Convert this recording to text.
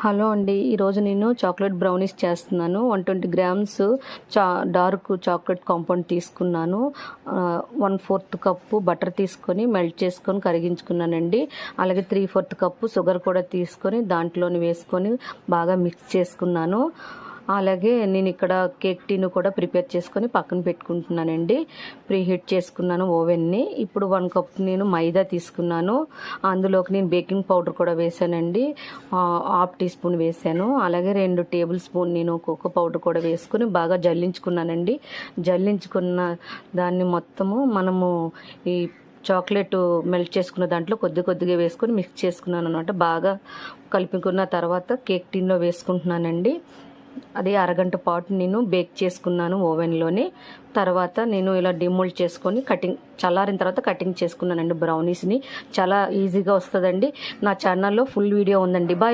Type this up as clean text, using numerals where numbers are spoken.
Hello అండి, ఈరోజు నేను చాక్లెట్ బ్రౌనీస్ చేస్తున్నాను. 120 గ్రామ్స్ డార్క్ చాక్లెట్ కాంపౌండ్ తీసుకున్నాను. 1/4 కప్పు బటర్ తీసుకొని మెల్ట్ చేసుకొని కరిగించుకున్నానండి. అలాగే 3/4 కప్పు షుగర్ కూడా తీసుకొని దాంట్లోని వేసుకొని బాగా మిక్స్ చేసుకున్నాను. అలాగే నేను ఇక్కడ కేక్ టీను కూడా ప్రిపేర్ చేసుకొని పక్కన పెట్టుకుంటున్నానండి. ప్రీహీట్ చేసుకున్నాను ఓవెన్ని. ఇప్పుడు 1 కప్ నేను మైదా తీసుకున్నాను. అందులోకి నేను బేకింగ్ పౌడర్ కూడా వేసానండి. 1/2 టీ స్పూన్ వేసాను. అలాగే 2 టేబుల్ స్పూన్ నేను కోకో పౌడర్ కూడా వేసుకుని బాగా జల్లించుకున్నానండి. జల్లించుకున్న దాన్ని మొత్తము మనము ఈ చాక్లెట్ మెల్ట్ చేసుకున్న దాంట్లో కొద్దిగా వేసుకొని మిక్స్ చేసుకున్నాను అనమాట. బాగా కలుపుకున్న తర్వాత కేక్ టీన్లో వేసుకుంటున్నానండి. అది అరగంట పాటు నేను బేక్ చేసుకున్నాను ఓవెన్లోని. తర్వాత నేను ఇలా డిమోల్డ్ చేసుకొని చల్లారిన తర్వాత కటింగ్ చేసుకున్నానండి బ్రౌనీస్ని. చాలా ఈజీగా వస్తుందండి. నా ఛానల్లో ఫుల్ వీడియో ఉందండి. బాయ్.